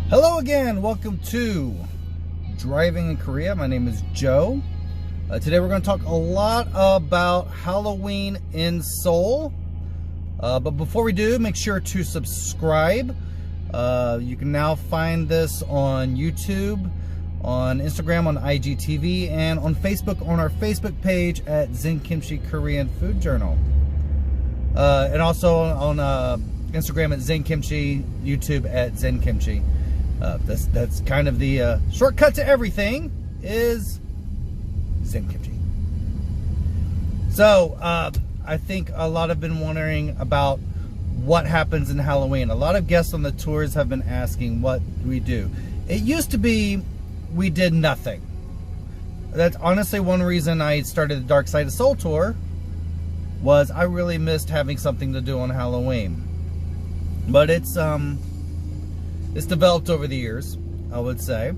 Hello again, welcome to Driving in Korea. My name is Joe. Today we're going to talk a lot about Halloween in Seoul. But before we do, make sure to subscribe. You can now find this on YouTube, on Instagram, on IGTV, and on Facebook on our Facebook page at Zen Kimchi Korean Food Journal. And also on Instagram at Zen Kimchi, YouTube at Zen Kimchi. That's kind of the shortcut to everything is Zen Kimchi. So I think a lot have been wondering about what happens in Halloween. A lot of guests on the tours have been asking what we do. It used to be we did nothing. That's honestly one reason I started the Dark Side of Seoul tour, was I really missed having something to do on Halloween. But it's developed over the years, I would say.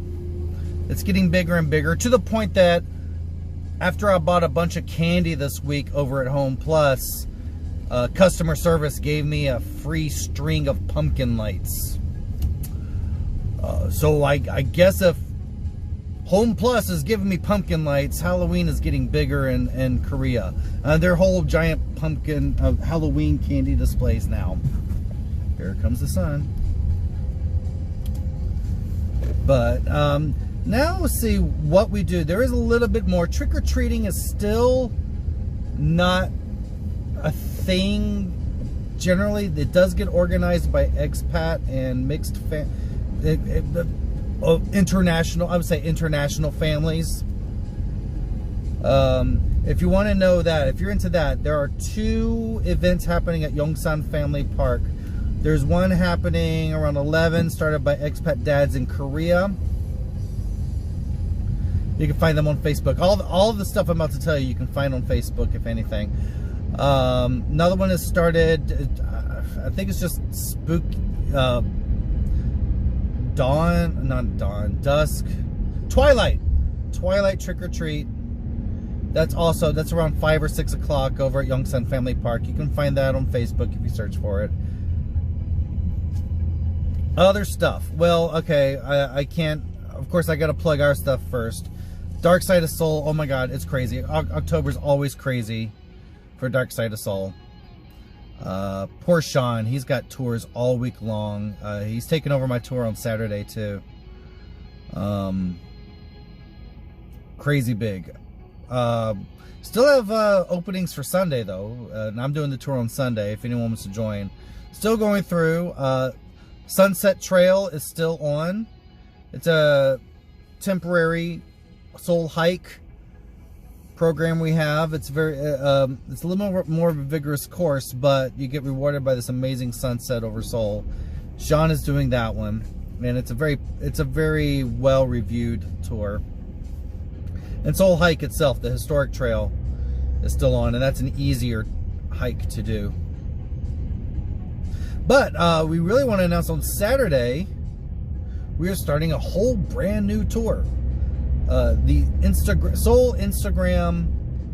It's getting bigger and bigger, to the point that after I bought a bunch of candy this week over at Home Plus, customer service gave me a free string of pumpkin lights. So I guess if Home Plus is giving me pumpkin lights, Halloween is getting bigger in Korea. Their whole giant pumpkin Halloween candy displays now. Here comes the sun. But now let's see what we do. There is a little bit more. Trick-or-treating is still not a thing. Generally, it does get organized by expat and mixed international, I would say international families. If you want to know that, if you're into that, there are 2 events happening at Yongsan Family Park. There's one happening around 11, started by expat dads in Korea. You can find them on Facebook. All of the stuff I'm about to tell you, you can find on Facebook, if anything. Another one has started, I think it's just Dusk. Twilight Trick-or-treat. That's around 5 or 6 o'clock over at Yongsan Family Park. You can find that on Facebook if you search for it. Other stuff. Well, okay, I can't, of course I gotta plug our stuff first. Dark Side of Seoul, oh my god, it's crazy. October's always crazy for Dark Side of Seoul. Poor Sean, he's got tours all week long. He's taking over my tour on Saturday too. Crazy big. Still have openings for Sunday though, and I'm doing the tour on Sunday if anyone wants to join. Still going through. Sunset Trail is still on. It's a temporary Seoul hike program we have. It's very it's a little more of a vigorous course, but you get rewarded by this amazing sunset over Seoul. Sean is doing that one, and it's a very well reviewed tour. And Seoul hike itself, the historic trail, is still on, and that's an easier hike to do. But we really want to announce on Saturday, we are starting a whole brand new tour. The Seoul Instagram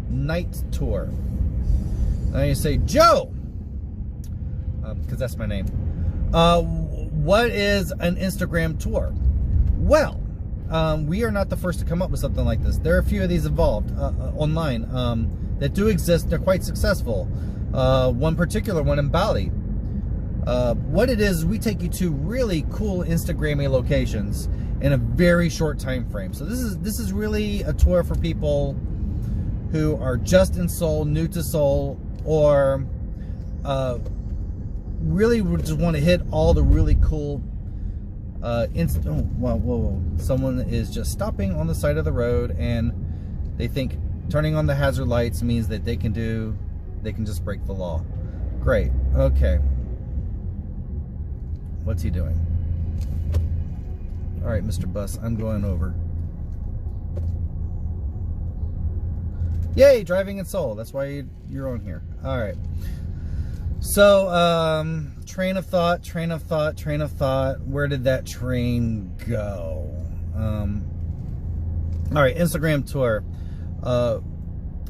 Night Tour. Now you say, Joe, because that's my name. What is an Instagram tour? Well, we are not the first to come up with something like this. There are a few of these involved online that do exist. They're quite successful. One particular one in Bali. What it is, we take you to really cool Instagrammy locations in a very short time frame. So this is really a tour for people who are just in Seoul, new to Seoul, or really just want to hit all the really cool whoa. Someone is just stopping on the side of the road, and they think turning on the hazard lights means that they can just break the law. Great. Okay. What's he doing? All right, Mr. Bus, I'm going over. Yay, driving in Seoul. That's why you're on here. All right. So, train of thought. Where did that train go? All right, Instagram tour.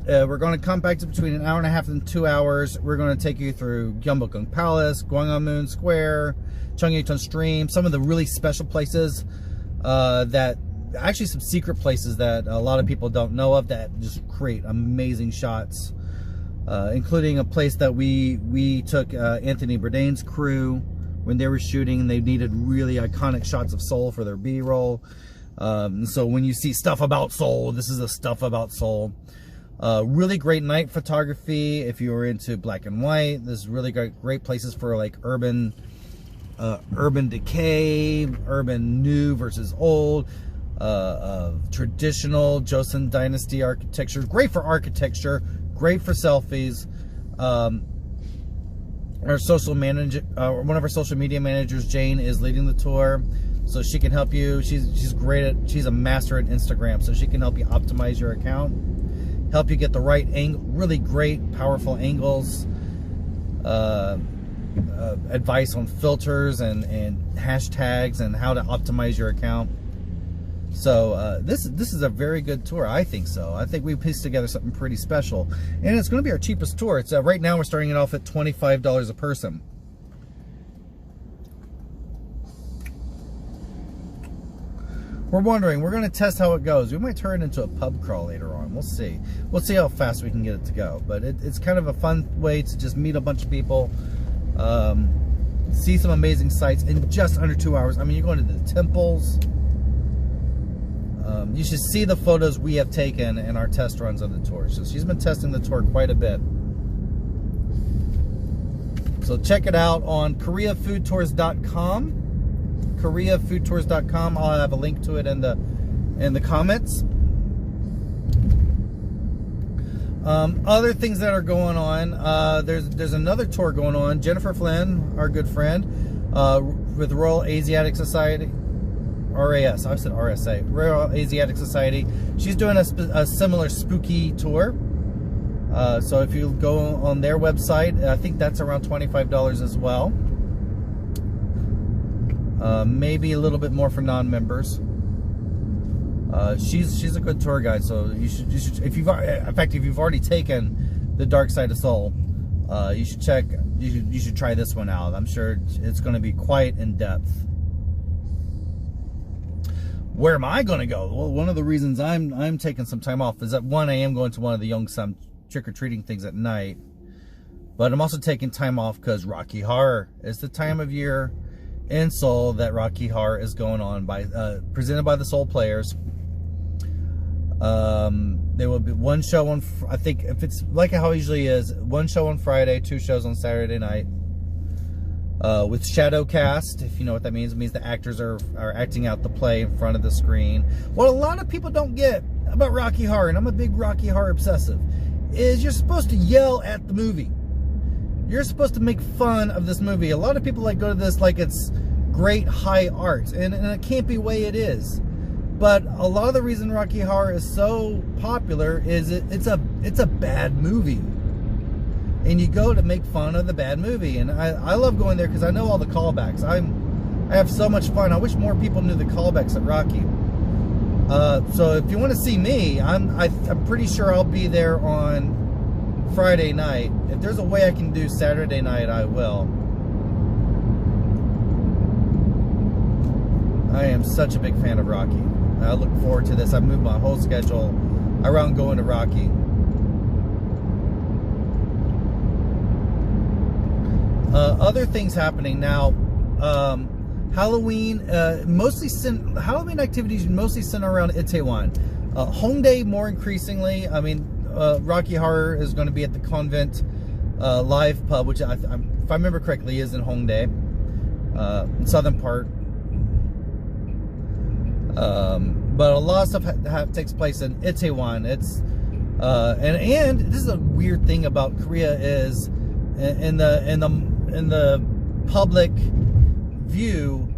We're going to compact it between an hour and a half and 2 hours. We're going to take you through Gyeongbokgung Palace, Gwanghwamun Square, Cheonghaeton Stream, some of the really special places that actually some secret places that a lot of people don't know of that just create amazing shots, including a place that we took Anthony Bourdain's crew when they were shooting. They needed really iconic shots of Seoul for their B-roll. So when you see stuff about Seoul, this is the stuff about Seoul. Really great night photography if you were into black and white. There's really great places for like urban decay, urban new versus old, traditional Joseon Dynasty architecture. Great for architecture, great for selfies. Our social manager, one of our social media managers, Jane, is leading the tour, so she can help you. She's great at, she's a master at Instagram, so she can help you optimize your account, help you get the right angle, really great, powerful angles, advice on filters and hashtags and how to optimize your account. So this is a very good tour. I think so. I think we pieced together something pretty special, and it's going to be our cheapest tour. It's right now we're starting it off at $25 a person. We're wondering, we're going to test how it goes. We might turn it into a pub crawl later on. We'll see. We'll see how fast we can get it to go. But it's kind of a fun way to just meet a bunch of people, see some amazing sights in just under 2 hours. I mean, you're going to the temples. You should see the photos we have taken in our test runs on the tour. So she's been testing the tour quite a bit. So check it out on KoreaFoodTours.com. KoreaFoodTours.com. I'll have a link to it in the comments. Other things that are going on. There's another tour going on. Jennifer Flynn, our good friend, with the Royal Asiatic Society. RAS, I said RSA, Royal Asiatic Society. She's doing a similar spooky tour. So if you go on their website, I think that's around $25 as well. Maybe a little bit more for non-members. She's a good tour guide, so you should if you've already taken the Dark Side of Seoul, you should try this one out. I'm sure it's going to be quite in depth. Where am I going to go? Well, one of the reasons I'm taking some time off is that, one, I am going to one of the Yongsam trick-or-treating things at night, but I'm also taking time off because Rocky Horror is the time of year in Seoul that Rocky Horror is going on, by presented by the Seoul Players. There will be one show on, I think, if it's like how it usually is, one show on Friday, 2 shows on Saturday night. With shadow cast, if you know what that means. It means the actors are acting out the play in front of the screen. What a lot of people don't get about Rocky Horror, and I'm a big Rocky Horror obsessive, is you're supposed to yell at the movie. You're supposed to make fun of this movie. A lot of people go to this like it's great high art, and in a campy way it is. But a lot of the reason Rocky Horror is so popular is it's a bad movie. And you go to make fun of the bad movie. And I love going there because I know all the callbacks. I have so much fun. I wish more people knew the callbacks at Rocky. So if you want to see me, I'm pretty sure I'll be there on Friday night. If there's a way I can do Saturday night, I will. I am such a big fan of Rocky. I look forward to this. I've moved my whole schedule around going to Rocky. Other things happening now. Halloween, Halloween activities mostly center around Itaewon. Hongdae more increasingly. I mean, Rocky Horror is going to be at the Convent Live Pub, which if I remember correctly is in Hongdae, southern part. But a lot of stuff takes place in Itaewon. It's and this is a weird thing about Korea is in the public view,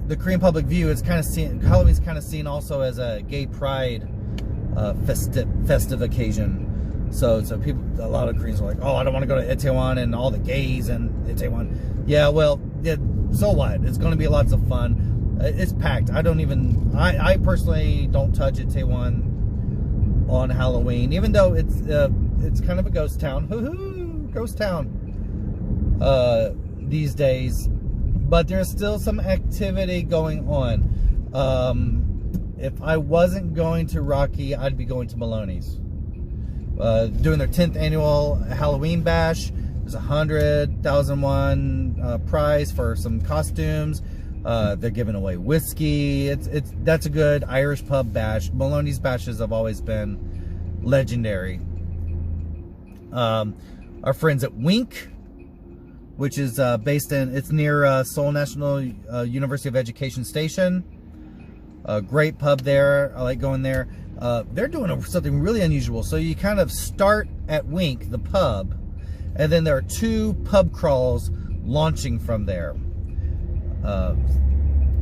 the Korean public view, it's kind of seen, Halloween's kind of seen also as a gay pride festive occasion. So people, a lot of Koreans are like, oh, I don't want to go to Itaewon and all the gays and Itaewon. Yeah, well, so what? It's going to be lots of fun. It's packed. I personally don't touch Itaewon. on Halloween, even though it's kind of a ghost town. Hoo-hoo, ghost town these days, but there's still some activity going on. If I wasn't going to Rocky, I'd be going to Maloney's. Doing their 10th annual Halloween bash. There's 100,001 prize for some costumes. They're giving away whiskey. That's a good Irish pub bash. Maloney's bashes have always been legendary. Our friends at Wink, which is it's near Seoul National University of Education Station. A great pub there. I like going there. They're doing something really unusual. So you kind of start at Wink, the pub, and then there are 2 pub crawls launching from there.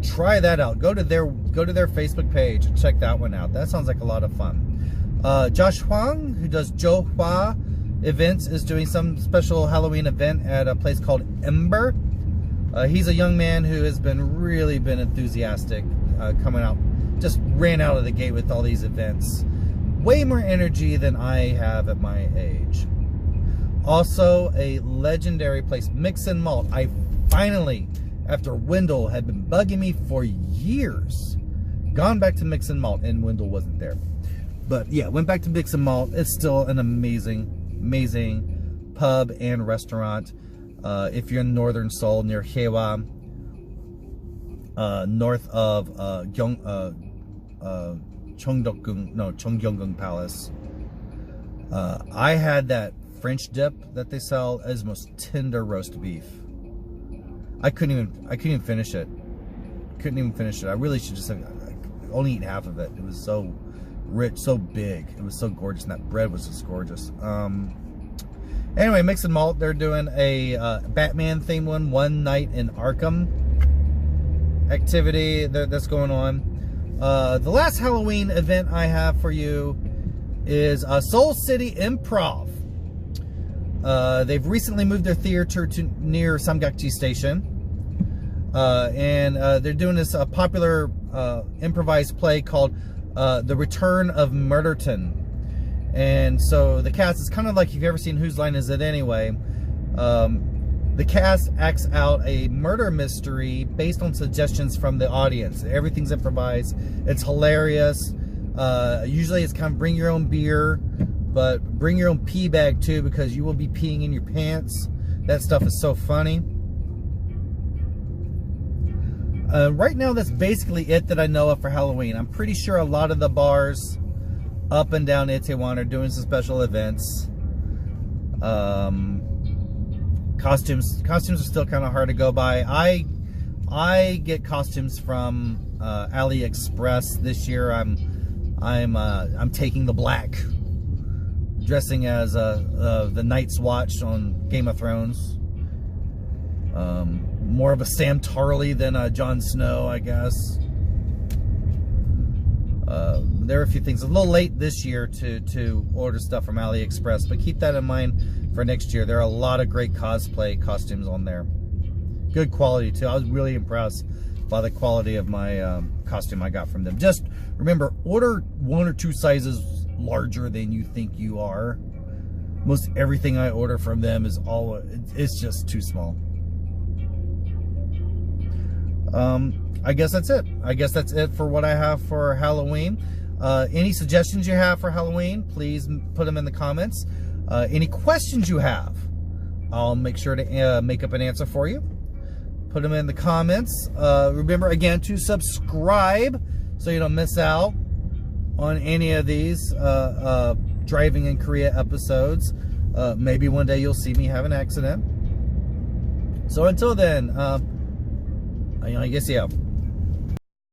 Try that out. Go to their Facebook page and check that one out. That sounds like a lot of fun. Josh Huang, who does Johwa events, is doing some special Halloween event at a place called Ember. He's a young man who has really been enthusiastic, coming out, just ran out of the gate with all these events. Way more energy than I have at my age. Also, a legendary place, Mix and Malt. I finally, after Wendell had been bugging me for years, gone back to Mix and Malt, and Wendell wasn't there. But yeah, went back to Mix and Malt. It's still an amazing pub and restaurant. If you're in northern Seoul, near Johwa, north of Cheongdeokgung Palace. I had that French dip that they sell as most tender roast beef. I couldn't even finish it. I really should just have only eat half of it. It was so rich, so big. It was so gorgeous, and that bread was just gorgeous. Anyway, Mix and Malt, they're doing a Batman themed one night in Arkham activity that's going on. The last Halloween event I have for you is Seoul City Improv. They've recently moved their theater to near Samgakji Station, and they're doing this popular improvised play called The Return of Murderton. And so the cast is kind of like, if you've ever seen Whose Line Is It Anyway, the cast acts out a murder mystery based on suggestions from the audience. Everything's improvised. It's hilarious. Usually it's kind of bring your own beer, but bring your own pee bag too, because you will be peeing in your pants. That stuff is so funny. Right now, that's basically it that I know of for Halloween. I'm pretty sure a lot of the bars up and down Itaewon are doing some special events. Costumes are still kind of hard to go by. I get costumes from AliExpress this year. I'm taking the black, dressing as the Night's Watch on Game of Thrones. More of a Sam Tarly than a Jon Snow, I guess. There are a few things. A little late this year to order stuff from AliExpress, but keep that in mind for next year. There are a lot of great cosplay costumes on there. Good quality too. I was really impressed by the quality of my costume I got from them. Just remember, order 1 or 2 sizes larger than you think you are. Most everything I order from them is it's just too small. I guess that's it. I guess that's it for what I have for Halloween. Any suggestions you have for Halloween, please put them in the comments. Any questions you have, I'll make sure to make up an answer for you. Put them in the comments. Remember, again, to subscribe so you don't miss out on any of these Driving in Korea episodes. Maybe one day you'll see me have an accident. So until then, I guess, yeah.